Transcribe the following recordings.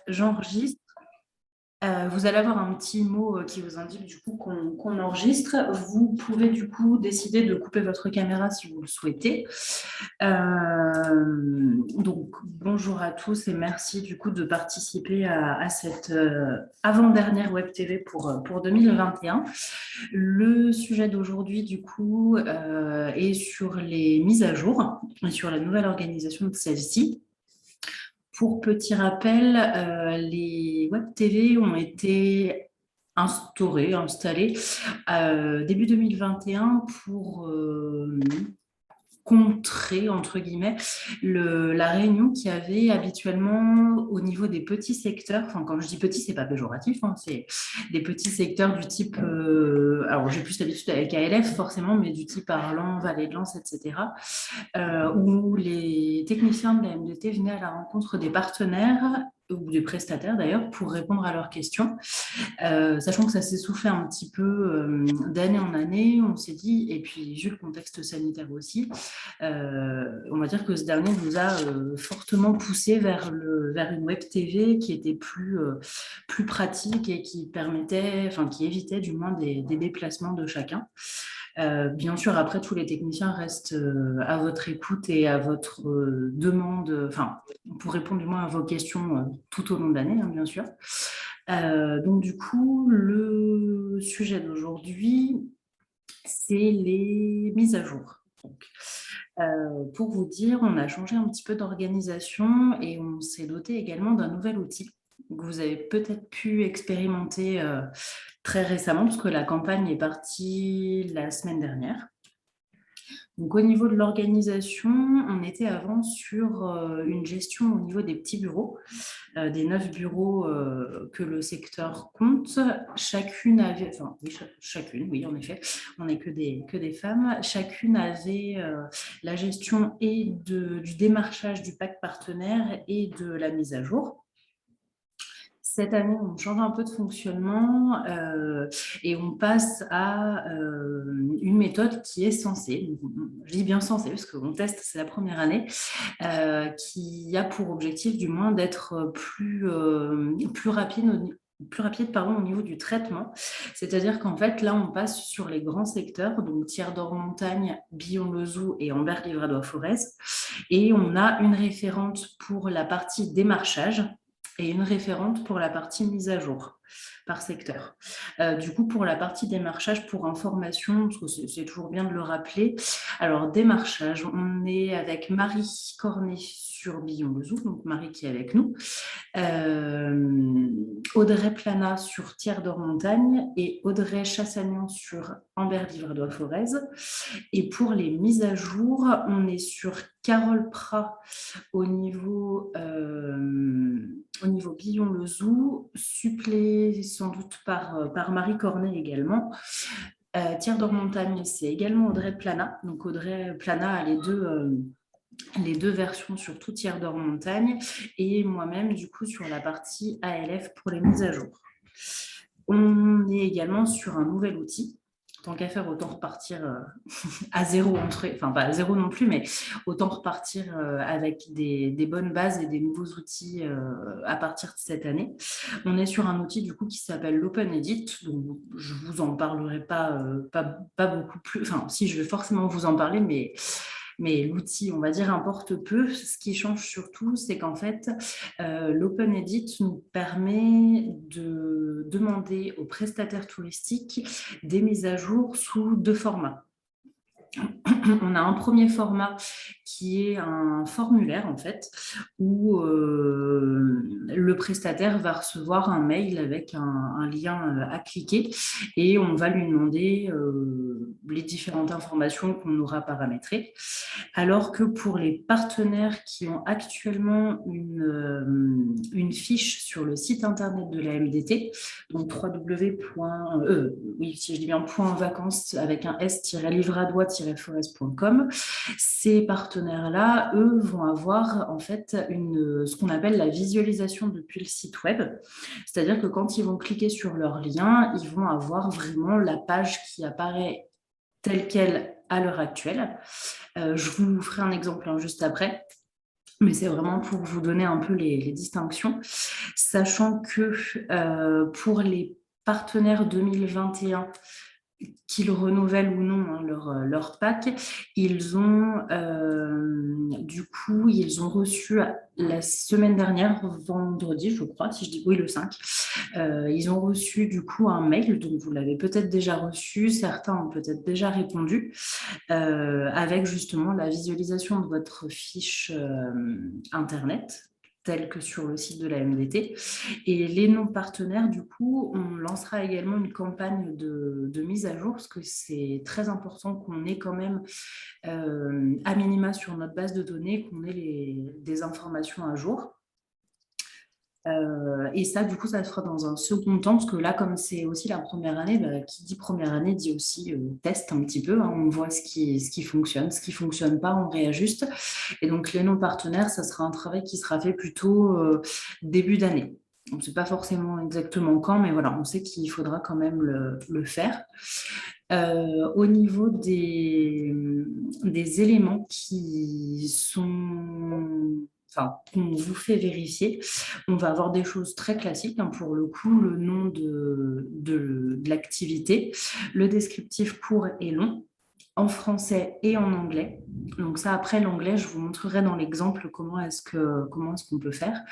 J'enregistre. Vous allez avoir un petit mot qui vous indique du coup qu'on enregistre. Vous pouvez du coup décider de couper votre caméra si vous le souhaitez. Donc bonjour à tous et merci du coup de participer à cette avant-dernière Web TV pour 2021. Le sujet d'aujourd'hui du coup est sur les mises à jour et sur la nouvelle organisation de celle-ci. Pour petit rappel, les Web TV ont été installés début 2021 pour contrer, entre guillemets, la réunion qu'il y avait habituellement au niveau des petits secteurs. Enfin, quand je dis petits, c'est pas péjoratif, hein, c'est des petits secteurs du type, alors j'ai plus l'habitude avec ALF forcément, mais du type Arlan, Vallée de Lans, etc., où les techniciens de la MDT venaient à la rencontre des partenaires ou des prestataires d'ailleurs pour répondre à leurs questions. Sachant que ça s'est soufflé un petit peu d'année en année, on s'est dit, et puis vu le contexte sanitaire aussi, on va dire que ce dernier nous a fortement poussé vers une web TV qui était plus pratique et qui permettait, enfin qui évitait du moins des déplacements de chacun. Bien sûr, après, tous les techniciens restent à votre écoute et à votre demande, enfin, pour répondre du moins à vos questions tout au long de l'année, hein, bien sûr. Donc, du coup, le sujet d'aujourd'hui, c'est les mises à jour. Donc, pour vous dire, on a changé un petit peu d'organisation et on s'est doté également d'un nouvel outil que vous avez peut-être pu expérimenter très récemment, parce que la campagne est partie la semaine dernière. Donc, au niveau de l'organisation, on était avant sur une gestion au niveau des petits bureaux, des 9 bureaux que le secteur compte. Chacune avait, enfin oui, chacune, oui, en effet, on n'est que des femmes. Chacune avait la gestion et du démarchage du pack partenaire et de la mise à jour. Cette année, on change un peu de fonctionnement et on passe à une méthode qui est censée, je dis bien censée parce qu'on teste, c'est la première année, qui a pour objectif du moins d'être plus rapide au niveau du traitement. C'est-à-dire qu'en fait, là, on passe sur les grands secteurs, donc Tiers d'Or Montagne, Billon-le-Zou et Ambert-Livradois-Forez. Et on a une référente pour la partie démarchage et une référente pour la partie mise à jour par secteur. Du coup, pour la partie démarchage, pour information, parce que c'est toujours bien de le rappeler, alors démarchage, on est avec Marie Cornet sur Billon-le-Zou, donc Marie qui est avec nous, Audrey Plana sur Tiers d'Or Montagne et Audrey Chassagnan sur Ambert-Livradois-Forez. Et pour les mises à jour, on est sur Carole Prat au niveau Billon-le-Zou, supplée sans doute par Marie Cornet également. Tiers d'Or Montagne, c'est également Audrey Plana. Donc Audrey Plana a les deux versions sur tout Tiers d'Or Montagne et moi-même du coup sur la partie ALF pour les mises à jour. On est également sur un nouvel outil. Tant qu'à faire, autant repartir à zéro entrée, enfin pas à zéro non plus, mais autant repartir avec des bonnes bases et des nouveaux outils à partir de cette année. On est sur un outil du coup qui s'appelle l'OpenEdit, donc je vous en parlerai pas beaucoup plus, enfin si je vais forcément vous en parler, mais l'outil, on va dire, importe peu. Ce qui change surtout, c'est qu'en fait, l'OpenEdit nous permet de demander aux prestataires touristiques des mises à jour sous deux formats. On a un premier format qui est un formulaire en fait où le prestataire va recevoir un mail avec un lien à cliquer et on va lui demander les différentes informations qu'on aura paramétrées. Alors que pour les partenaires qui ont actuellement une fiche sur le site internet de la MDT, donc oui, si je dis bien .vacances avec un s-livradois-forez.com, ces partenaires-là, eux, vont avoir en fait ce qu'on appelle la visualisation depuis le site web. C'est-à-dire que quand ils vont cliquer sur leur lien, ils vont avoir vraiment la page qui apparaît telle qu'elle à l'heure actuelle. Je vous ferai un exemple juste après. Mais c'est vraiment pour vous donner un peu les distinctions, sachant que pour les partenaires 2021, qu'ils renouvellent ou non hein, leur pack, ils ont reçu la semaine dernière, vendredi, je crois, si je dis oui, le 5, ils ont reçu du coup un mail, donc vous l'avez peut-être déjà reçu, certains ont peut-être déjà répondu, avec justement la visualisation de votre fiche Internet telle que sur le site de la MDT. Et les non-partenaires, du coup, on lancera également une campagne de mise à jour parce que c'est très important qu'on ait quand même, à minima sur notre base de données, qu'on ait des informations à jour. Et ça, du coup, ça se fera dans un second temps, parce que là, comme c'est aussi la première année, bah, qui dit première année dit aussi test un petit peu. Hein, on voit ce qui fonctionne, ce qui ne fonctionne pas, on réajuste. Et donc, les non-partenaires, ça sera un travail qui sera fait plutôt début d'année. On ne sait pas forcément exactement quand, mais voilà, on sait qu'il faudra quand même le faire. Au niveau des éléments qui sont, enfin, qu'on vous fait vérifier, on va avoir des choses très classiques, hein, pour le coup, le nom de l'activité, le descriptif court et long, en français et en anglais. Donc ça, après l'anglais, je vous montrerai dans l'exemple comment est-ce qu'on peut faire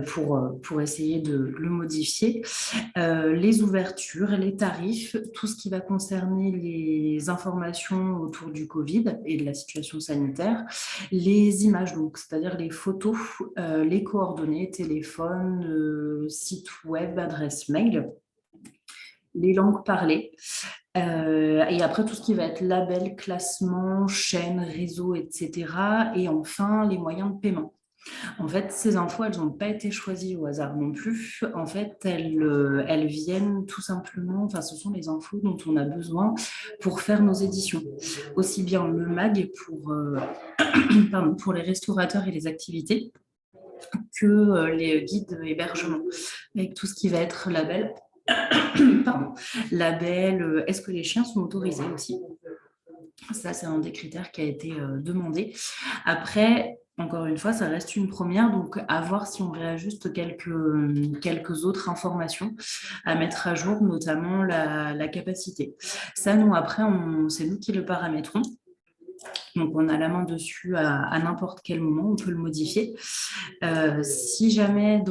pour essayer de le modifier. Les ouvertures, les tarifs, tout ce qui va concerner les informations autour du Covid et de la situation sanitaire, les images, donc c'est-à-dire les photos, les coordonnées, téléphone, site web, adresse mail, les langues parlées. Et après, tout ce qui va être label, classement, chaîne, réseau, etc. Et enfin, les moyens de paiement. En fait, ces infos, elles n'ont pas été choisies au hasard non plus. En fait, elles viennent tout simplement, enfin, ce sont les infos dont on a besoin pour faire nos éditions. Aussi bien le MAG pour les restaurateurs et les activités que les guides hébergement, avec tout ce qui va être label. Pardon, label, est-ce que les chiens sont autorisés aussi? Ça, c'est un des critères qui a été demandé. Après, encore une fois, ça reste une première, donc à voir si on réajuste quelques autres informations à mettre à jour, notamment la capacité. Ça, nous, après, c'est nous qui le paramétrons. Donc, on a la main dessus à n'importe quel moment, on peut le modifier. Si jamais,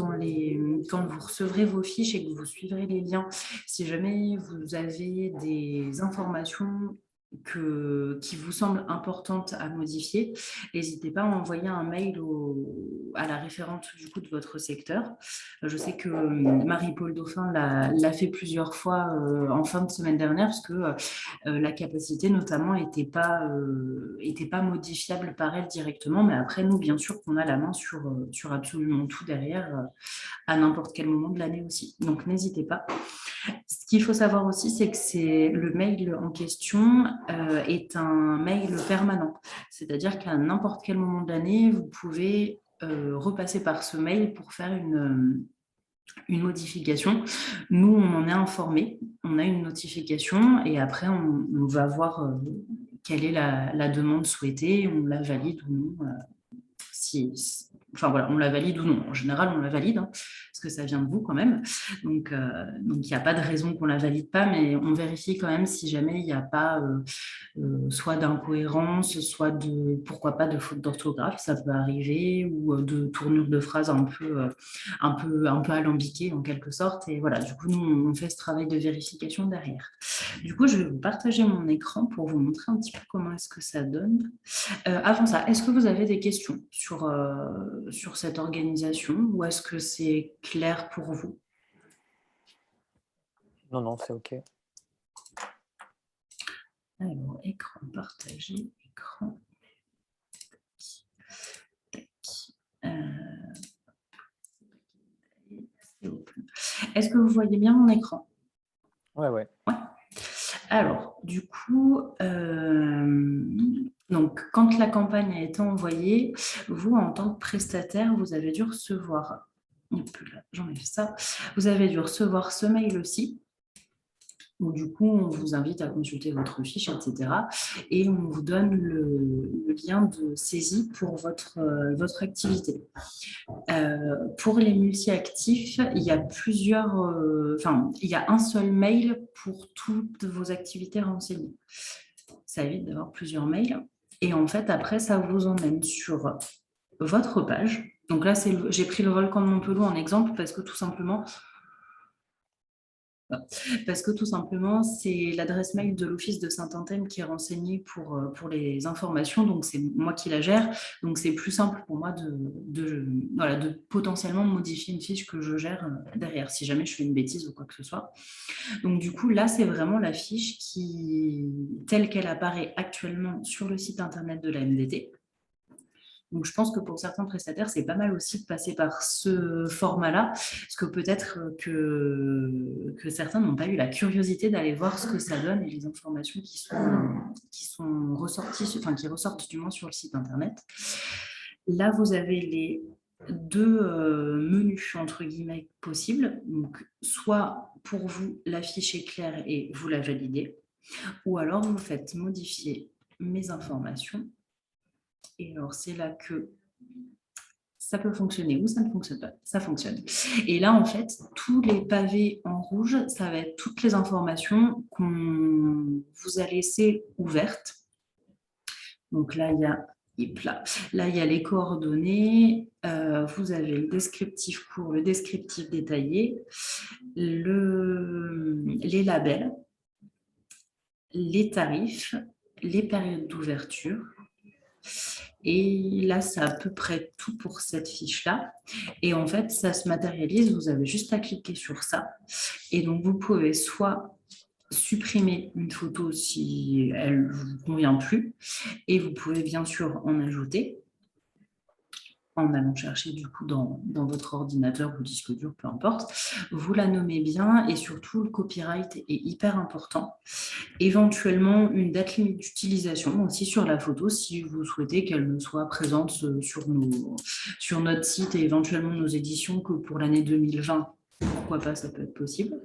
quand vous recevrez vos fiches et que vous suivrez les liens, si jamais vous avez des informations qui vous semblent importantes à modifier, n'hésitez pas à envoyer un mail à la référente du coup de votre secteur. Je sais que Marie-Paul Dauphin l'a fait plusieurs fois en fin de semaine dernière parce que la capacité notamment était pas modifiable par elle directement, mais après nous bien sûr qu'on a la main sur absolument tout derrière à n'importe quel moment de l'année aussi. Donc n'hésitez pas. Ce qu'il faut savoir aussi, c'est que le mail en question est un mail permanent. C'est-à-dire qu'à n'importe quel moment de l'année, vous pouvez repasser par ce mail pour faire une modification. Nous, on en est informé, on a une notification et après, on va voir quelle est la demande souhaitée, on la valide ou non. Enfin voilà, on la valide ou non. En général, on la valide, hein, parce que ça vient de vous quand même. Donc, il n'y a pas de raison qu'on ne la valide pas, mais on vérifie quand même si jamais il n'y a pas soit d'incohérence, soit pourquoi pas de faute d'orthographe, ça peut arriver, ou de tournure de phrase un peu alambiquée en quelque sorte. Et voilà, du coup, nous, on fait ce travail de vérification derrière. Du coup, je vais vous partager mon écran pour vous montrer un petit peu comment est-ce que ça donne. Avant ça, est-ce que vous avez des questions sur cette organisation ou est-ce que c'est clair pour vous? Non, non, c'est OK. Alors, écran partagé, écran. Est-ce que vous voyez bien mon écran? Ouais, ouais. Alors, du coup, donc, quand la campagne a été envoyée, vous, en tant que prestataire, vous avez dû recevoir, j'enlève ça, vous avez dû recevoir ce mail aussi, où du coup, on vous invite à consulter votre fiche, etc. Et on vous donne le lien de saisie pour votre activité. Pour les multi-actifs, il y a il y a un seul mail pour toutes vos activités renseignées. Ça évite d'avoir plusieurs mails. Et en fait, après, ça vous emmène sur votre page. Donc là, j'ai pris le volcan de Montpellier en exemple parce que tout simplement, c'est l'adresse mail de l'Office de Saint-Anthème qui est renseignée pour les informations. Donc, c'est moi qui la gère. Donc, c'est plus simple pour moi de potentiellement modifier une fiche que je gère derrière, si jamais je fais une bêtise ou quoi que ce soit. Donc, du coup, là, c'est vraiment la fiche telle qu'elle apparaît actuellement sur le site internet de la MDT. Donc, je pense que pour certains prestataires, c'est pas mal aussi de passer par ce format-là, parce que peut-être que certains n'ont pas eu la curiosité d'aller voir ce que ça donne et les informations qui sont ressorties, enfin qui ressortent du moins sur le site internet. Là, vous avez les deux menus entre guillemets possibles. Donc, soit pour vous, la fiche est claire et vous la validez, ou alors vous faites modifier mes informations. Et alors, c'est là que ça peut fonctionner ou ça ne fonctionne pas. Ça fonctionne. Et là, en fait, tous les pavés en rouge, ça va être toutes les informations qu'on vous a laissées ouvertes. Donc là, il y a les coordonnées, vous avez le descriptif court, le descriptif détaillé, les labels, les tarifs, les périodes d'ouverture. Et là, c'est à peu près tout pour cette fiche-là. Et en fait, ça se matérialise, vous avez juste à cliquer sur ça. Et donc, vous pouvez soit supprimer une photo si elle ne vous convient plus, et vous pouvez bien sûr en ajouter en allant chercher du coup dans votre ordinateur ou disque dur, peu importe. Vous la nommez bien et surtout le copyright est hyper important. Éventuellement une date limite d'utilisation aussi sur la photo si vous souhaitez qu'elle ne soit présente sur notre site et éventuellement nos éditions que pour l'année 2020. Pourquoi pas, ça peut être possible.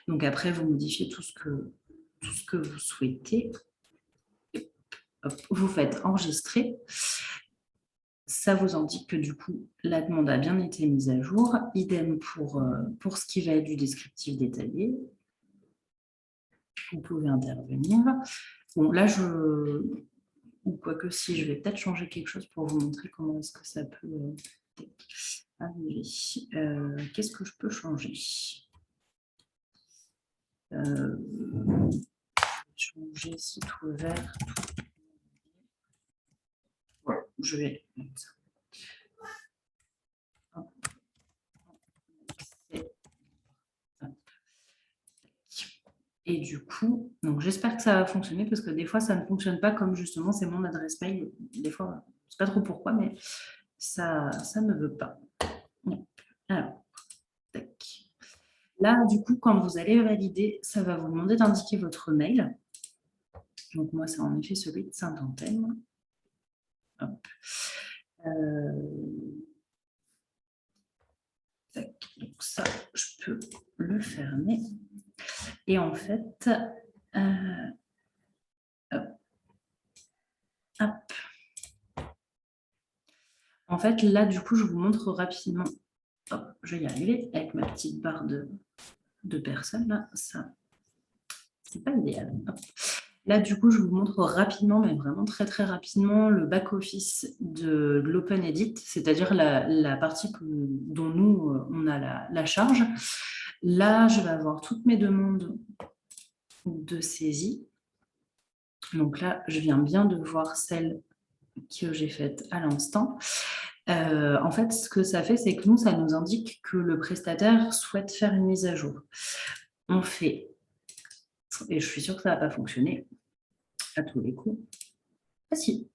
Donc après, vous modifiez tout ce que vous souhaitez. Hop, vous faites enregistrer. Ça vous indique que du coup, la demande a bien été mise à jour. Idem pour ce qui va être du descriptif détaillé. Vous pouvez intervenir. Bon, là, ou quoique si, je vais peut-être changer quelque chose pour vous montrer comment est-ce que ça peut arriver. Qu'est-ce que je peux changer? Changer site ouvert. Voilà, je vais mettre ça. Et du coup, donc j'espère que ça va fonctionner parce que des fois, ça ne fonctionne pas comme justement c'est mon adresse mail. Des fois, je ne sais pas trop pourquoi, mais ça ne veut pas. Alors, tac. Là, du coup, quand vous allez valider, ça va vous demander d'indiquer votre mail. Donc, moi, c'est en effet celui de Saint-Anthème. Hop. Donc, ça, je peux le fermer. Et en fait, hop. En fait, là, du coup, je vous montre rapidement. Hop, je vais y arriver avec ma petite barre de personnes. Là, ça, c'est pas idéal. Hop. Là, du coup, je vous montre rapidement, mais vraiment très, très rapidement, le back-office de l'OpenEdit, c'est-à-dire la partie dont nous, on a la charge. Là, je vais avoir toutes mes demandes de saisie. Donc là, je viens bien de voir celle que j'ai faite à l'instant. En fait, ce que ça fait, c'est que nous, ça nous indique que le prestataire souhaite faire une mise à jour. On fait, et je suis sûre que ça ne va pas fonctionner à tous les coups. Ah si.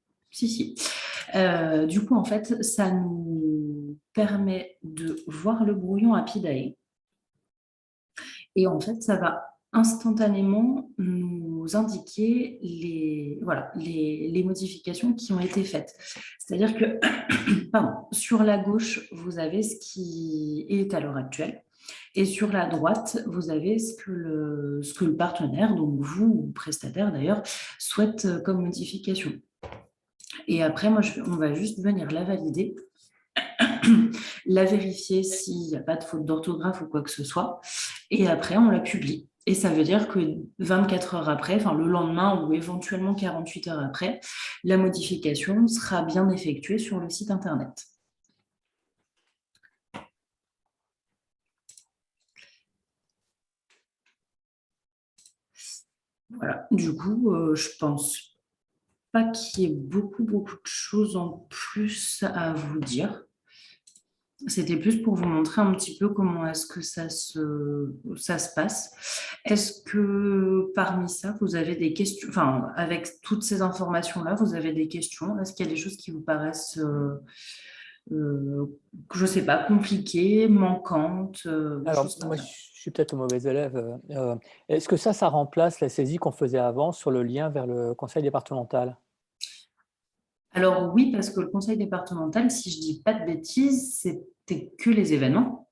Du coup, en fait, ça nous permet de voir le brouillon API. Et en fait, ça va instantanément nous indiquer les modifications qui ont été faites. C'est-à-dire que, sur la gauche, vous avez ce qui est à l'heure actuelle. Et sur la droite, vous avez ce que le partenaire, donc vous ou prestataire d'ailleurs, souhaite comme modification. Et après, on va juste venir la valider, la vérifier s'il n'y a pas de faute d'orthographe ou quoi que ce soit. Et après, on la publie. Et ça veut dire que 24 heures après, enfin le lendemain ou éventuellement 48 heures après, la modification sera bien effectuée sur le site internet. Voilà. Du coup, je pense pas qu'il y ait beaucoup de choses en plus à vous dire. C'était plus pour vous montrer un petit peu comment est-ce que ça se passe. Est-ce que parmi ça, vous avez des questions, enfin, avec toutes ces informations-là, vous avez des questions? Est-ce qu'il y a des choses qui vous paraissent, euh, je ne sais pas, compliquées, manquantes, des Alors, choses comme moi, je ça? suis peut-être le mauvais élève. Est-ce que ça remplace la saisie qu'on faisait avant sur le lien vers le conseil départemental? Alors oui, parce que le conseil départemental, si je dis pas de bêtises, c'était que les événements.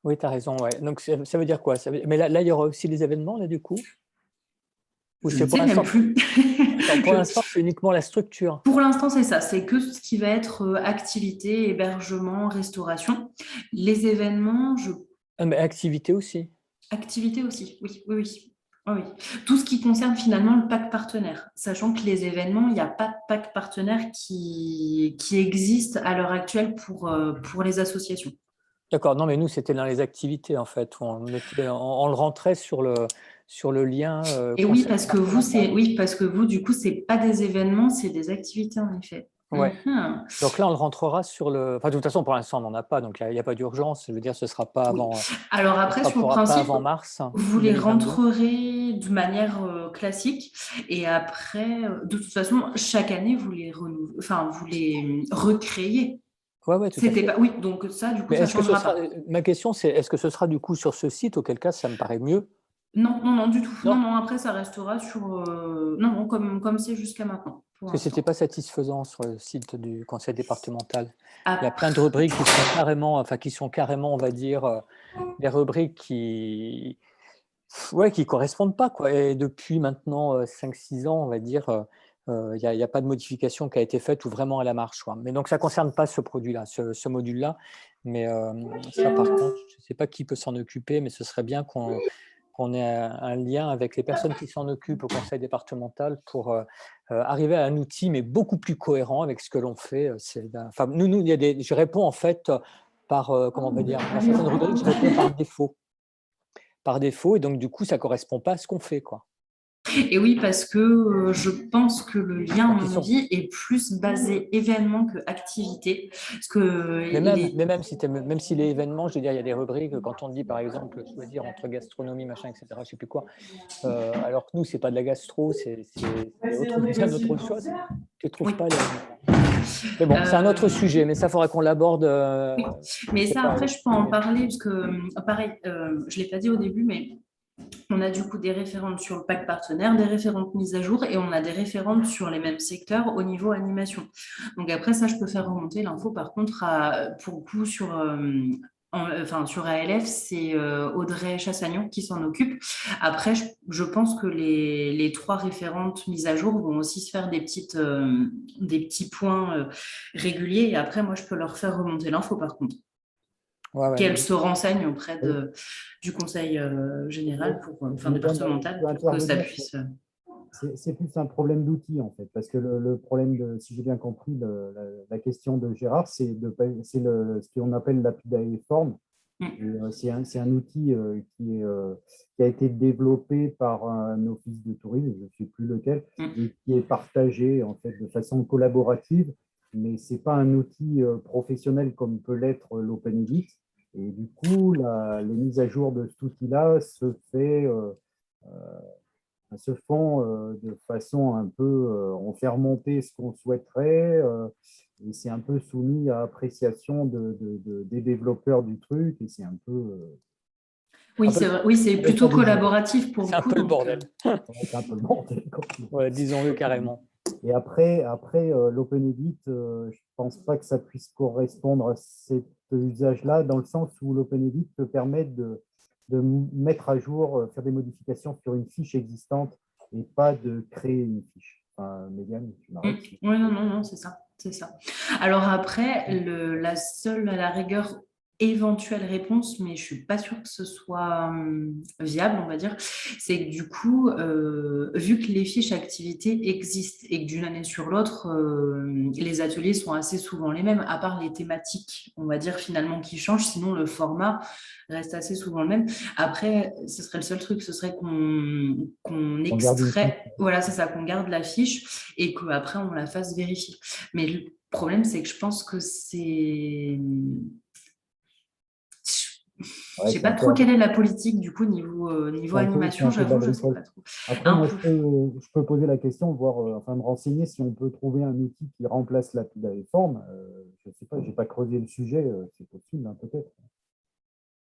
Oui, tu as raison, ouais. Donc ça veut dire quoi? Mais là, il y aura aussi les événements, là, du coup? Ou Je ne c'est pour sais même l'instant? plus. D'accord, pour l'instant, c'est uniquement la structure. Pour l'instant, c'est ça. C'est que ce qui va être activité, hébergement, restauration. Les événements, Ah, mais activité aussi. activité aussi. Oui, oui, oui. Oui, oui. Tout ce qui concerne finalement le pack partenaire. Sachant que les événements, il n'y a pas de pack partenaire qui existe à l'heure actuelle pour les associations. D'accord, non, mais nous, c'était dans les activités, en fait, où on le rentrait sur le lien Et oui, conseil parce que vous, départemental. du coup, c'est pas des événements, c'est des activités en effet. Ouais. Mhm. Donc là, on le rentrera sur le. Enfin, de toute façon, pour l'instant, on n'en a pas, donc il n'y a pas d'urgence. Je veux dire, ce ne sera pas Oui. avant, Alors ce après, sera sur le pas principe, avant mars vous les 2022. rentrerez de manière classique et après, de toute façon, chaque année, vous les recréez. Ouais, ouais, tout à C'était fait. pas, oui, donc ça, du coup, Mais ça est-ce que ce changera sera. pas. Ma question, c'est est-ce que ce sera du coup sur ce site, auquel cas, ça me paraît mieux? Non, non, non, du tout. Non, Non, non, après, ça restera sur. Non, non, comme c'est jusqu'à maintenant, pour parce que c'était l'instant. pas satisfaisant sur le site du conseil départemental. Il y a plein de Après, rubriques qui sont carrément, on va dire, des rubriques qui. Ouais, qui correspondent pas, quoi. Et depuis maintenant 5-6 ans, on va dire, il y a pas de modification qui a été faite ou vraiment à la marche, quoi. Mais donc ça concerne pas ce produit-là, ce module-là. Mais ça, par contre, je ne sais pas qui peut s'en occuper, mais ce serait bien qu'on ait un lien avec les personnes qui s'en occupent au conseil départemental pour arriver à un outil, mais beaucoup plus cohérent avec ce que l'on fait. Enfin, nous, je réponds en fait par, comment on va dire, dans certaines rubriques, je réponds par défaut, et donc du coup, ça correspond pas à ce qu'on fait, quoi. et oui, parce que je pense que le lien, à Donc ils mon sont, avis, est plus basé événement que activité. Parce que même si les événements, je veux dire, il y a des rubriques, quand on dit par exemple choisir entre gastronomie, machin, etc., je sais plus quoi, alors que nous, c'est pas de la gastro, c'est autre chose. Tu trouves oui. pas Mais bon, c'est un autre Euh, sujet, mais ça faudra qu'on l'aborde, oui. Mais je sais ça, pas, après, je peux en parler parce que, pareil, je ne l'ai pas dit au début, mais on a du coup des référentes sur le pack partenaire, des référentes mises à jour et on a des référentes sur les mêmes secteurs au niveau animation. Donc après, ça, je peux faire remonter l'info. Par contre, pour le coup, sur ALF, c'est Audrey Chassagnon qui s'en occupe. Après, je pense que les trois référentes mises à jour vont aussi se faire des petits points réguliers. Et après, moi, je peux leur faire remonter l'info par contre. ouais, ouais, Qu'elles se renseignent auprès Oui, du conseil général, je me permets, je départemental, peux pour que ça intervenir. puisse. C'est plus un problème d'outils, en fait, parce que le problème, si j'ai bien compris, la question de Gérard, ce qu'on appelle l'API form. Mm. C'est un outil qui a été développé par un office de tourisme, je ne sais plus lequel, Mm. et qui est partagé en fait de façon collaborative, mais ce n'est pas un outil professionnel comme peut l'être l'OpenEdit. Et du coup, les mises à jour de cet outil-là se font de façon un peu, on fait remonter ce qu'on souhaiterait, et c'est un peu soumis à appréciation des développeurs du truc, et c'est un peu, Oui, un peu, c'est vrai. Oui, c'est un peu ça plutôt du jour. collaboratif pour le c'est un coup. peu le Donc, bordel. C'est un peu le bordel. Ouais, disons-le carrément. Et après l'OpenEdit, je ne pense pas que ça puisse correspondre à cette usage-là, dans le sens où l'OpenEdit te permet de mettre à jour, faire des modifications sur une fiche existante et pas de créer une fiche. Enfin, Mégane, tu m'arrêtes. Oui, non, non, non, c'est ça, c'est ça. Alors après, la seule, à la rigueur, éventuelle réponse, mais je suis pas sûre que ce soit viable, on va dire, c'est que du coup, vu que les fiches activités existent et que d'une année sur l'autre, les ateliers sont assez souvent les mêmes, à part les thématiques, on va dire finalement qui changent, sinon le format reste assez souvent le même. Après, ce serait le seul truc, ce serait qu'on On garde une extrait, fiche. voilà, c'est ça, qu'on garde la fiche et qu'après on la fasse vérifier. Mais le problème, c'est que je pense que c'est... Je Ouais, sais c'est pas un peu, trop quelle est la politique du coup niveau c'est animation, un peu de la j'avoue, je sais bricole. pas trop. Après, Un moi, peu. je peux poser la question, voir, enfin, me renseigner si on peut trouver un outil qui remplace la forme. Je ne sais pas, je n'ai pas creusé le sujet, c'est possible, hein, peut-être.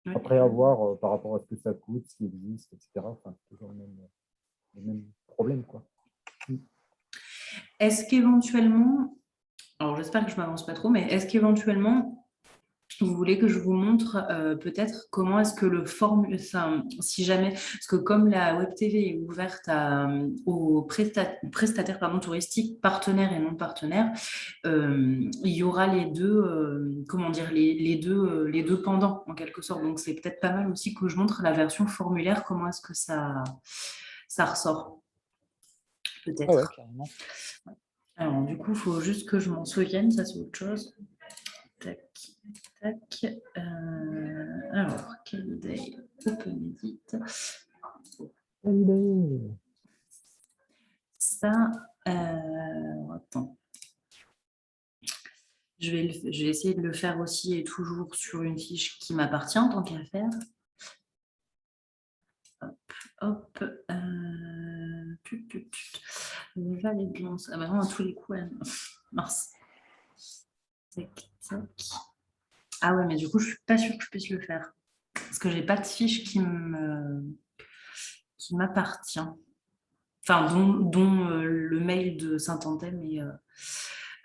Ouais. Après, à voir par rapport à ce que ça coûte, ce qui existe, etc. Enfin, c'est toujours le même problème, quoi. Est-ce qu'éventuellement, alors j'espère que je m'avance pas trop, mais est-ce qu'éventuellement vous voulez que je vous montre peut-être comment est-ce que enfin, si jamais, parce que comme la Web TV est ouverte aux prestataires touristiques, partenaires et non partenaires, il y aura les deux, comment dire, les deux pendants en quelque sorte. Donc c'est peut-être pas mal aussi que je montre la version formulaire, comment est-ce que ça ressort, Ouais, ouais, peut-être. carrément. Alors du coup, il faut juste que je m'en souvienne, ça c'est autre chose. Tac, tac. Alors, Day OpenEdit. Ça, attends. Je vais essayer de le faire aussi et toujours sur une fiche qui m'appartient tant qu'à faire. Hop, hop. Valet de Lons. Ah bah non, à tous les coups, mince. Tac, tac. Ah ouais, mais du coup, je suis pas sûre que je puisse le faire. Parce que j'ai pas de fiche qui m'appartient. Enfin, dont le mail de Saint-Antenne.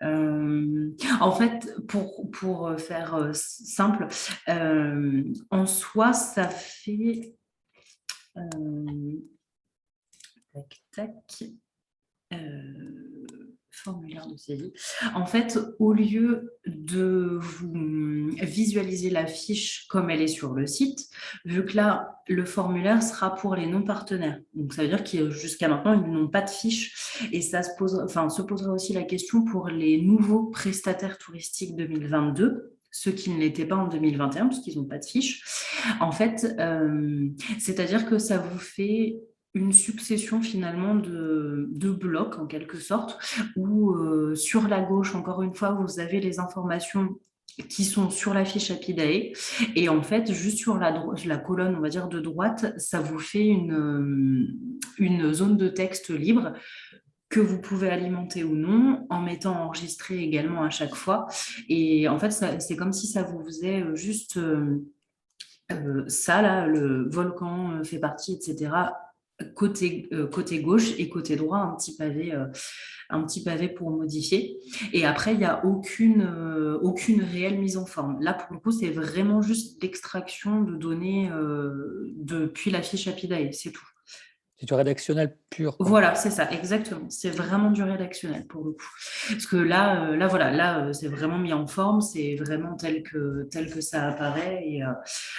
En fait, pour faire simple, en soi, ça fait tac, tac, formulaire de saisie. En fait, au lieu de vous visualiser la fiche comme elle est sur le site, vu que là, le formulaire sera pour les non-partenaires. Donc, ça veut dire que jusqu'à maintenant, ils n'ont pas de fiche. Et ça se posera aussi la question pour les nouveaux prestataires touristiques 2022, ceux qui ne l'étaient pas en 2021, parce qu'ils n'ont pas de fiche. En fait, c'est-à-dire que ça vous fait une succession finalement de blocs en quelque sorte, où sur la gauche, encore une fois, vous avez les informations qui sont sur la fiche Apidae, et en fait, juste sur la colonne, on va dire, de droite, ça vous fait une zone de texte libre que vous pouvez alimenter ou non, en mettant enregistré également à chaque fois. Et en fait, c'est comme si ça vous faisait juste ça, là, le volcan fait partie, etc. Côté gauche et côté droit, un petit pavé pour modifier. Et après, il n'y a aucune réelle mise en forme. Là, pour le coup, c'est vraiment juste l'extraction de données depuis la fiche Apidae, c'est tout. C'est du rédactionnel pur, quoi. Voilà, c'est ça, exactement. C'est vraiment du rédactionnel pour le coup. Parce que là, voilà, là, c'est vraiment mis en forme, c'est vraiment tel que ça apparaît.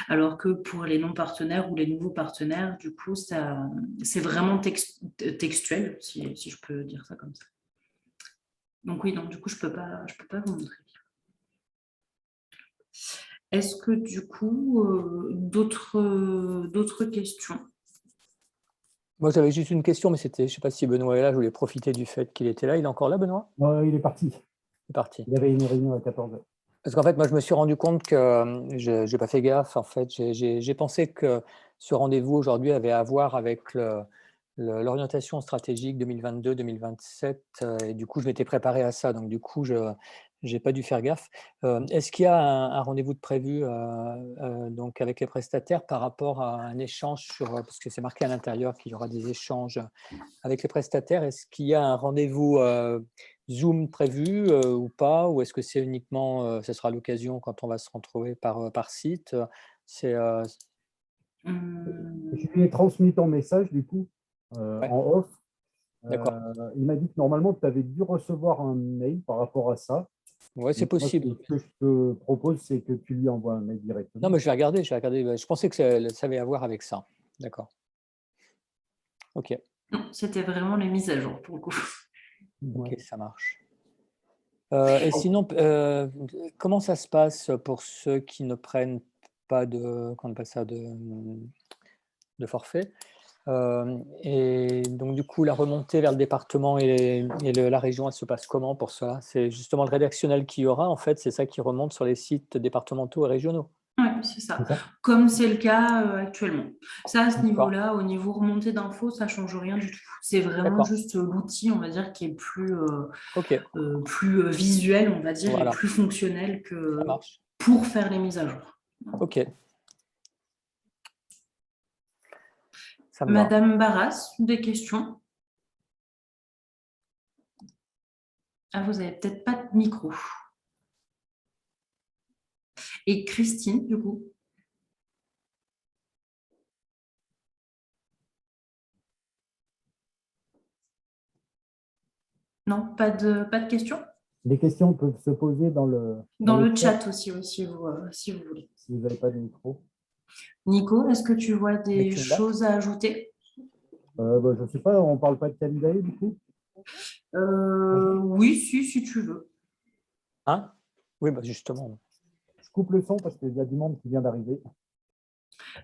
Alors que pour les non-partenaires ou les nouveaux partenaires, du coup, c'est vraiment textuel, si je peux dire ça comme ça. Donc oui, donc du coup, je peux pas vous montrer. Est-ce que du coup, d'autres questions? Moi, j'avais juste une question, mais c'était, je ne sais pas si Benoît est là, je voulais profiter du fait qu'il était là. Il est encore là, Benoît? Il est parti. Il est parti. Il y avait une réunion à 14h. Parce qu'en fait, moi, je me suis rendu compte que je n'ai pas fait gaffe. En fait, j'ai pensé que ce rendez-vous aujourd'hui avait à voir avec l'orientation stratégique 2022-2027. Et du coup, je m'étais préparé à ça. Donc, du coup, je n'ai pas dû faire gaffe. Est-ce qu'il y a un rendez-vous de prévu donc avec les prestataires par rapport à un échange parce que c'est marqué à l'intérieur qu'il y aura des échanges avec les prestataires. Est-ce qu'il y a un rendez-vous Zoom prévu ou pas? Ou est-ce que c'est uniquement, ce sera l'occasion quand on va se retrouver par site? C'est, Je Hum, lui ai transmis ton message, du coup, ouais, en off. d'accord. Il m'a dit que normalement, tu avais dû recevoir un mail par rapport à ça. Ouais, c'est Donc, moi, ce possible. que je te propose, c'est que tu lui envoies un mail Non, directement. mais je vais regarder, je pensais que ça avait à voir avec ça. D'accord. OK, non, c'était vraiment les mises à jour pour le coup. OK, Ouais. ça marche. Et sinon, comment ça se passe pour ceux qui ne prennent pas de comment on appelle ça? De forfait? Et donc du coup, la remontée vers le département et la région, elle se passe comment pour cela? C'est justement le rédactionnel qu'il y aura, en fait, c'est ça qui remonte sur les sites départementaux et régionaux? Oui, c'est C'est ça. ça? Comme c'est le cas actuellement. Ça, à ce D'accord, niveau-là, au niveau remontée d'infos, ça change rien du tout. C'est vraiment d'accord, juste l'outil, on va dire, qui est OK, plus visuel, on va dire, et voilà, plus fonctionnel ça que marche. pour faire les mises à jour. OK, ça me va. Madame Barras, des questions? Ah, vous avez peut-être pas de micro. Et Christine, du coup? Non, pas de questions? Les questions peuvent se poser dans Dans le le chat chat aussi, oui, si vous voulez. si vous n'avez pas de micro. Nico, est-ce que tu vois des Avec une date? choses à ajouter? Je ne sais pas, on ne parle pas de Calidae, du coup? Oui, si tu veux. Hein? Oui, bah, justement. Je coupe le son parce qu'il y a du monde qui vient d'arriver.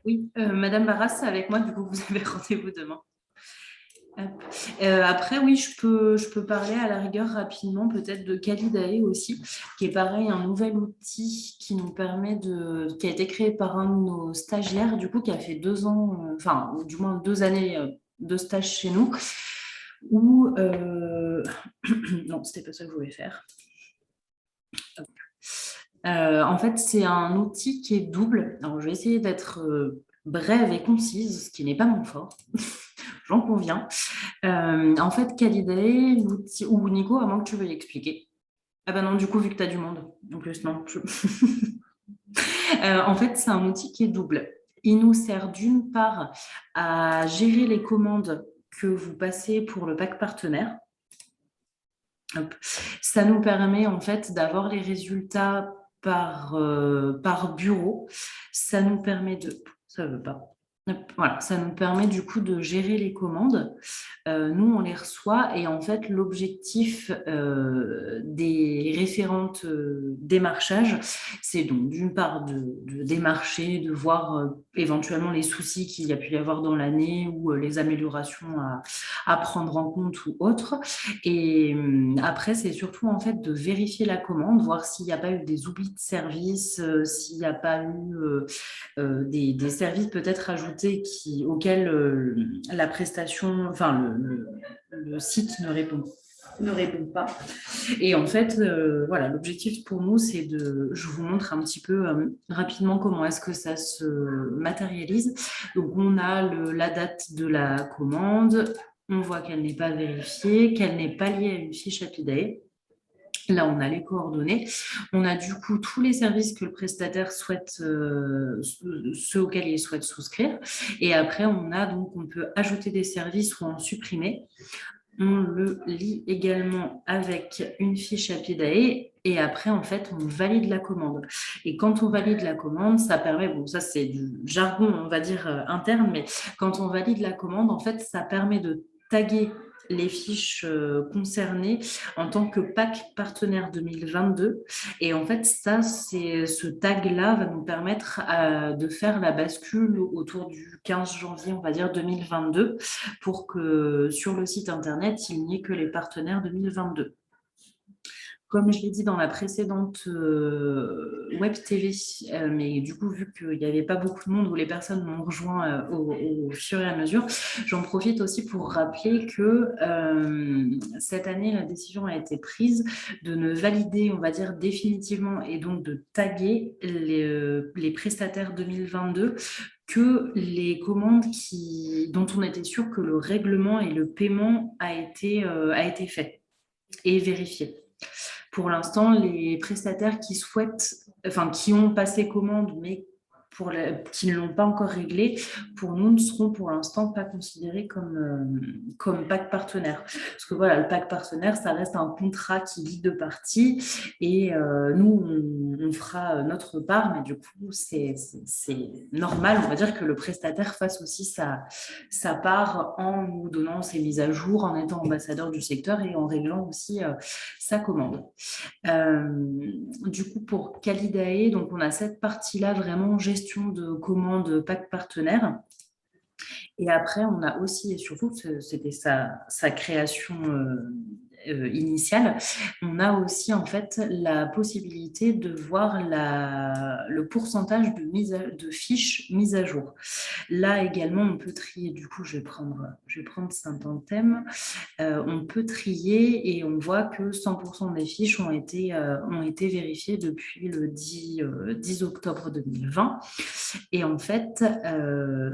Oui, Madame Barras, c'est avec moi, du coup, vous avez rendez-vous demain. Hop. Après, oui, je peux parler à la rigueur rapidement, peut-être de Calidae aussi, qui est pareil, un nouvel outil qui nous permet qui a été créé par un de nos stagiaires, du coup, qui a fait 2 ans, enfin, ou du moins 2 années de stage chez nous, où, non, c'était pas ça que je voulais faire. En fait, c'est un outil qui est double. Alors, je vais essayer d'être brève et concise, ce qui n'est pas mon fort. J'en conviens. En fait, Calidae, l'outil, ou Nico, à moins que tu veuilles expliquer. Ah ben non, du coup, vu que tu as du monde, en plus, non. En fait, c'est un outil qui est double. Il nous sert d'une part à gérer les commandes que vous passez pour le pack partenaire. Hop. Ça nous permet en fait d'avoir les résultats par bureau. Ça nous permet de... Ça veut pas. Hop, voilà, ça nous permet du coup de gérer les commandes. Nous, on les reçoit et en fait, l'objectif des référentes démarchage, c'est donc d'une part de démarcher, de voir éventuellement les soucis qu'il y a pu y avoir dans l'année ou les améliorations à prendre en compte ou autres. Et après, c'est surtout en fait de vérifier la commande, voir s'il n'y a pas eu des oublis de service, s'il n'y a pas eu des services peut-être ajoutés auxquels la prestation, enfin le site ne répond pas. Et en fait, voilà, l'objectif pour nous, je vous montre un petit peu rapidement comment est-ce que ça se matérialise. Donc, on a la date de la commande, on voit qu'elle n'est pas vérifiée, qu'elle n'est pas liée à une fiche Appidae. Là, on a les coordonnées. On a du coup tous les services que le prestataire souhaite, ceux auxquels il souhaite souscrire. Et après, on peut ajouter des services ou en supprimer. On le lit également avec une fiche Appidae. Et après, en fait, on valide la commande. Et quand on valide la commande, ça permet, bon, ça c'est du jargon, on va dire, interne, mais quand on valide la commande, en fait, ça permet de taguer les fiches concernées en tant que pack partenaire 2022. Et en fait, ce tag-là va nous permettre de faire la bascule autour du 15 janvier, on va dire, 2022, pour que sur le site internet, il n'y ait que les partenaires 2022. Comme je l'ai dit dans la précédente Web TV, mais du coup, vu qu'il n'y avait pas beaucoup de monde où les personnes m'ont rejoint au fur et à mesure, j'en profite aussi pour rappeler que cette année, la décision a été prise de ne valider, on va dire, définitivement et donc de taguer les prestataires 2022 que les commandes dont on était sûr que le règlement et le paiement a été fait. et vérifié. Pour l'instant, les prestataires qui souhaitent, enfin qui ont passé commande, mais qui ne l'ont pas encore réglé, pour nous, ne seront pour l'instant pas considérés comme pack partenaire. Parce que voilà, le pack partenaire, ça reste un contrat qui lie deux parties et nous, on fera notre part, mais du coup, c'est normal, on va dire, que le prestataire fasse aussi sa part en nous donnant ses mises à jour, en étant ambassadeur du secteur et en réglant aussi sa commande. Du coup, pour Calidae, donc on a cette partie-là vraiment gestion de commandes pack partenaire. Et après, on a aussi, et surtout, c'était sa création initiale, on a aussi en fait la possibilité de voir le pourcentage de fiches mises à jour. Là également, on peut trier, du coup, je vais prendre Saint-Anthème. On peut trier et on voit que 100% des fiches ont été vérifiées depuis le 10 octobre 2020. Et en fait,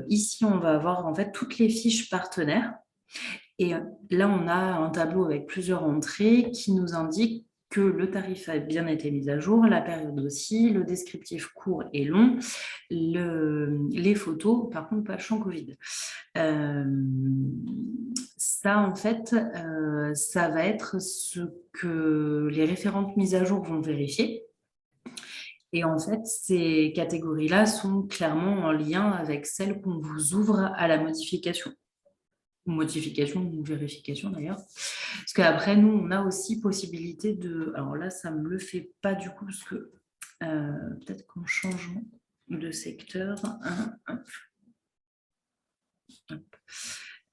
ici, on va avoir en fait toutes les fiches partenaires. Et là, on a un tableau avec plusieurs entrées qui nous indiquent que le tarif a bien été mis à jour, la période aussi, le descriptif court et long, les photos, par contre, pas le champ Covid. Ça, en fait, ça va être ce que les référentes mises à jour vont vérifier. Et en fait, ces catégories-là sont clairement en lien avec celles qu'on vous ouvre à la modification ou vérification d'ailleurs. Parce qu'après, nous, on a aussi possibilité de... Alors là, ça ne me le fait pas du coup, parce que peut-être qu'en changeant de secteur...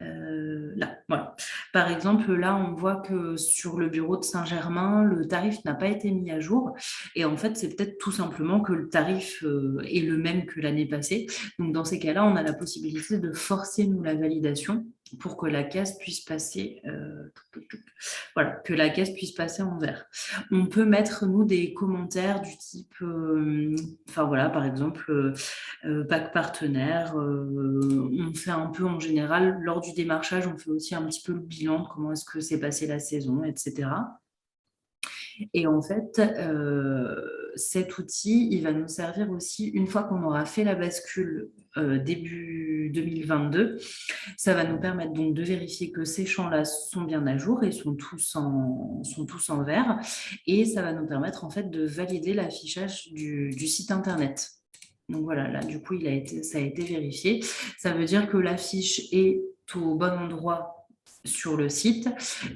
Là, voilà. Par exemple, là, on voit que sur le bureau de Saint-Germain, le tarif n'a pas été mis à jour. Et en fait, c'est peut-être tout simplement que le tarif est le même que l'année passée. Donc, dans ces cas-là, on a la possibilité de forcer, nous, la validation pour que la caisse puisse passer, voilà, que la caisse puisse passer en vert. On peut mettre, nous, des commentaires du type, enfin voilà, par exemple, pack partenaire. On fait un peu en général, lors du démarchage, on fait aussi un petit peu le bilan de comment est-ce que s'est passée la saison, etc. Et en fait, cet outil, il va nous servir aussi une fois qu'on aura fait la bascule début 2022. Ça va nous permettre donc de vérifier que ces champs-là sont bien à jour et sont tous en vert. Et ça va nous permettre en fait de valider l'affichage du site internet. Donc voilà, là du coup, ça a été vérifié. Ça veut dire que l'affiche est au bon endroit sur le site,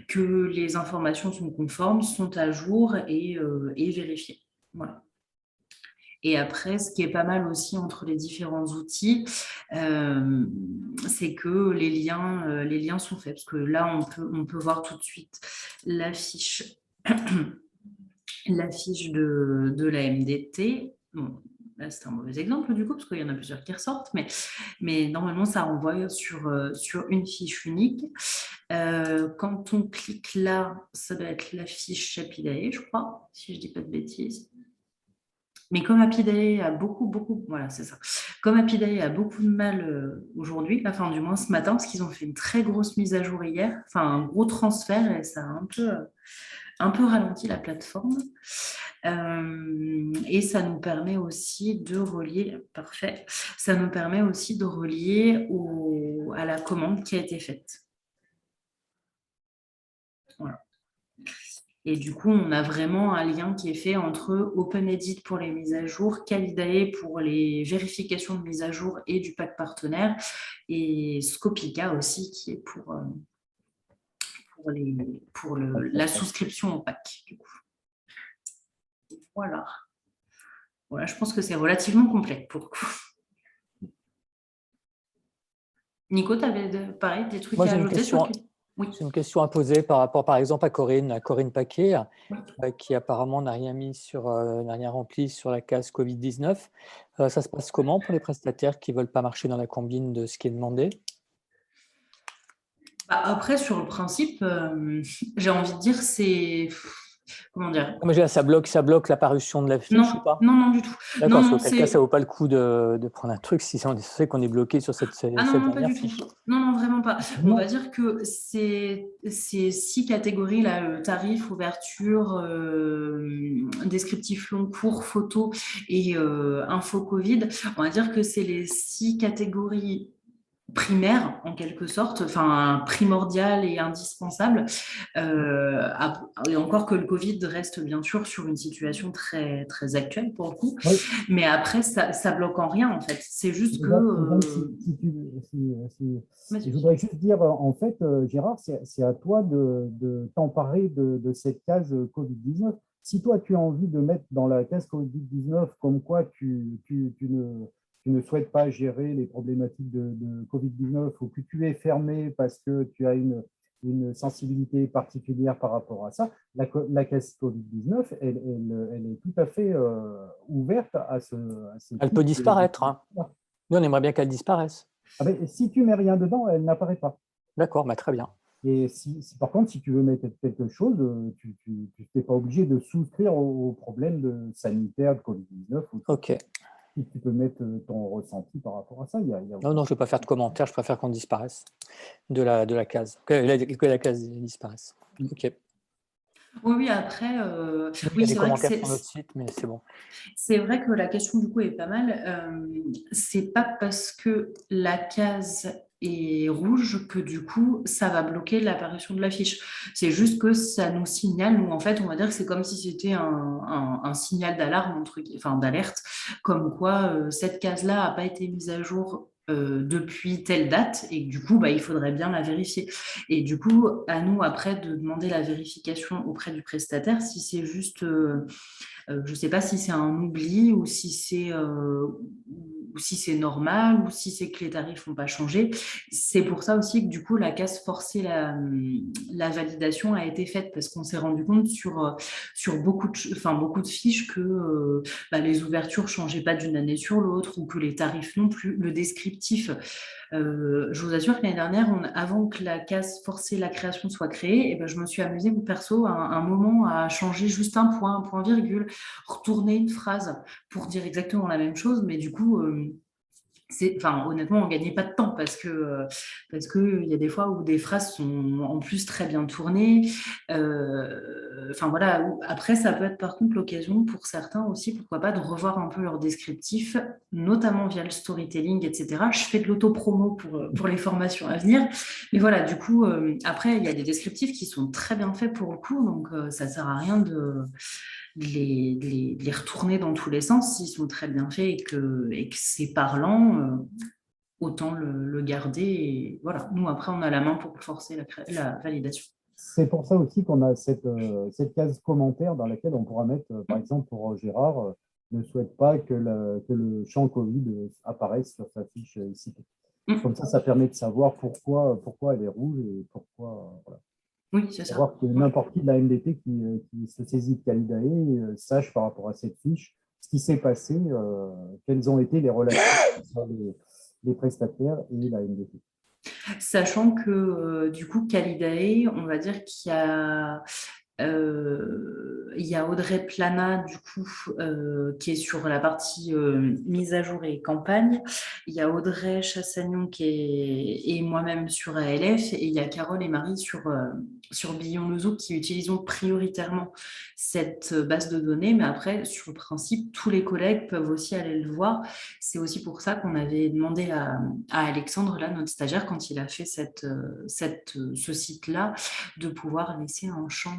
que les informations sont conformes, sont à jour et vérifiées. Voilà. Et après, ce qui est pas mal aussi entre les différents outils, c'est que les liens sont faits. Parce que là, on peut voir tout de suite l'affiche de la MDT. Bon, là, c'est un mauvais exemple du coup, parce qu'il y en a plusieurs qui ressortent, mais normalement, ça renvoie sur une fiche unique. Quand on clique là, ça doit être la fiche Chapidae, je crois, si je ne dis pas de bêtises. Mais comme Apidae a voilà, c'est ça. Comme Apidae a beaucoup de mal aujourd'hui, enfin du moins ce matin, parce qu'ils ont fait une très grosse mise à jour hier, enfin un gros transfert et ça a un peu ralenti la plateforme. Et ça nous permet aussi de relier, parfait, ça nous permet aussi de relier à la commande qui a été faite. Voilà. Et du coup, on a vraiment un lien qui est fait entre OpenEdit pour les mises à jour, Calidae pour les vérifications de mise à jour et du pack partenaire, et Scopica aussi qui est pour la souscription au pack. Du coup. Voilà. Voilà, je pense que c'est relativement complet pour le coup. Nico, tu avais pareil des trucs à ajouter sur le... Oui. C'est une question à poser par rapport, par exemple, à Corinne Paquet, qui apparemment n'a rien rempli sur la case Covid-19. Ça se passe comment pour les prestataires qui ne veulent pas marcher dans la combine de ce qui est demandé? Après, sur le principe, j'ai envie de dire, comment dire? Mais je veux dire, ça bloque l'apparition de la fiche ou Non, pas? non, non, du tout. D'accord, Non, parce non, qu'auquel cas, ça c'est... vaut pas le coup de prendre un truc si on sait qu'on est bloqué sur cette Ah non, non, pas dernière du tout. fiche. Non, non, vraiment pas. On va Non, dire que ces 6 catégories, là, tarif, ouverture, descriptif long, court, photo et info Covid, on va dire que c'est les 6 catégories primaires, en quelque sorte, enfin primordiales et indispensables. Et encore que le Covid reste bien sûr sur une situation très, très actuelle pour le coup. oui. Mais après, ça bloque en rien, en fait. C'est juste que... Et donc, je Vas-y. voudrais juste dire, en fait, Gérard, c'est à toi de t'emparer de cette case Covid-19. Si toi, tu as envie de mettre dans la case Covid-19 comme quoi tu ne souhaites pas gérer les problématiques de Covid-19 ou que tu es fermé parce que tu as une sensibilité particulière par rapport à ça, la case Covid-19, elle est tout à fait ouverte à ce Elle peut type disparaître, hein. Nous, on aimerait bien qu'elle disparaisse. Ah ben, si tu mets rien dedans, elle n'apparaît pas. D'accord, bah, très bien. Et par contre, si tu veux mettre quelque chose, tu n'es pas obligé de souscrire au problème sanitaire de Covid-19. Ok. Tu peux mettre ton ressenti par rapport à ça. Non, non, je ne vais pas faire de commentaires, je préfère qu'on disparaisse de la case, que la case disparaisse. Ok. Oui, oui, après, Il y a oui, des c'est vrai que commentaires sur notre site, mais c'est bon. c'est vrai que la question du coup est pas mal. C'est pas parce que la case est rouge que du coup ça va bloquer l'apparition de l'affiche. C'est juste que ça nous signale, nous en fait, on va dire que c'est comme si c'était un signal d'alarme, enfin d'alerte, comme quoi cette case-là n'a pas été mise à jour. Depuis telle date et que, du coup bah, il faudrait bien la vérifier et du coup à nous après de demander la vérification auprès du prestataire si c'est juste je ne sais pas si c'est un oubli ou si c'est normal ou si c'est que les tarifs n'ont pas changé. C'est pour ça aussi que du coup la case forcer la validation a été faite parce qu'on s'est rendu compte sur beaucoup de fiches que bah, les ouvertures ne changeaient pas d'une année sur l'autre ou que les tarifs non plus, le descriptif. Je vous assure que l'année dernière, avant que la case forcer la création soit créée, ben, je me suis amusée, perso, à un moment à changer juste un point virgule, retourner une phrase pour dire exactement la même chose, mais du coup, enfin, honnêtement, on ne gagnait pas de temps parce que il y a des fois où des phrases sont en plus très bien tournées. Enfin voilà. Après, ça peut être par contre l'occasion pour certains aussi, pourquoi pas, de revoir un peu leur descriptif, notamment via le storytelling, etc. Je fais de l'auto-promo pour les formations à venir. Mais voilà, du coup, après, il y a des descriptifs qui sont très bien faits pour le coup, donc ça ne sert à rien de les retourner dans tous les sens. S'ils sont très bien faits et que c'est parlant, autant le garder. Et voilà, nous, après, on a la main pour forcer la validation. C'est pour ça aussi qu'on a cette case commentaire dans laquelle on pourra mettre, par exemple, pour Gérard, ne souhaite pas que le champ Covid apparaisse sur sa fiche ici. Comme ça permet de savoir pourquoi elle est rouge et pourquoi. Voilà. Oui, c'est ça. Savoir que n'importe qui de la MDT qui se saisit de Calidae sache par rapport à cette fiche ce qui s'est passé, quelles ont été les relations entre les prestataires et la MDT. Sachant que du coup, Calidae, on va dire il y a Audrey Plana, du coup, qui est sur la partie mise à jour et campagne. Il y a Audrey Chassagnon et moi-même sur ALF. Et il y a Carole et Marie sur Billon le Zouk qui utilisons prioritairement cette base de données. Mais après, sur le principe, tous les collègues peuvent aussi aller le voir. C'est aussi pour ça qu'on avait demandé à Alexandre, là, notre stagiaire, quand il a fait ce site-là, de pouvoir laisser un champ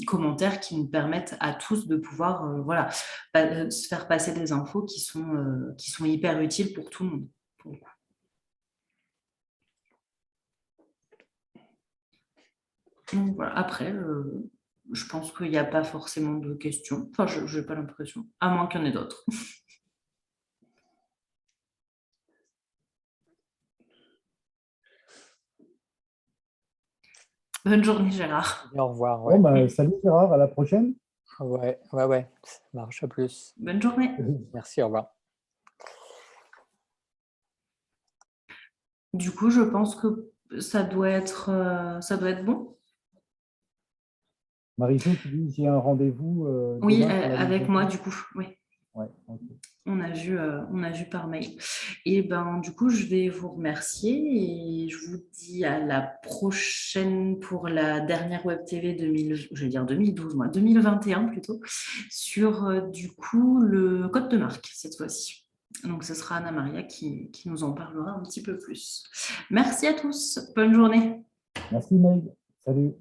commentaire qui nous permette à tous de pouvoir voilà, se faire passer des infos qui sont hyper utiles pour tout le monde. Pour le coup. Donc, voilà. Après, je pense qu'il n'y a pas forcément de questions. Enfin, je n'ai pas l'impression, à moins qu'il y en ait d'autres. Bonne journée, Gérard. Au revoir, Bon, ouais. ben, salut Gérard, à la prochaine. Ouais, ça marche, à plus. Bonne journée. Merci, au revoir. Du coup, je pense que ça doit être bon. Marijo, tu dis, j'ai un rendez-vous Oui, demain pour la avec moi, newsletter. du coup, oui. Ouais, ok. On a vu par mail. Et ben, du coup, je vais vous remercier et je vous dis à la prochaine pour la dernière Web TV 2000, je vais dire 2012, moi, 2021 plutôt, sur du coup le code de marque cette fois-ci. Donc, ce sera Anna Maria qui nous en parlera un petit peu plus. Merci à tous. Bonne journée. Merci, Meg. Salut.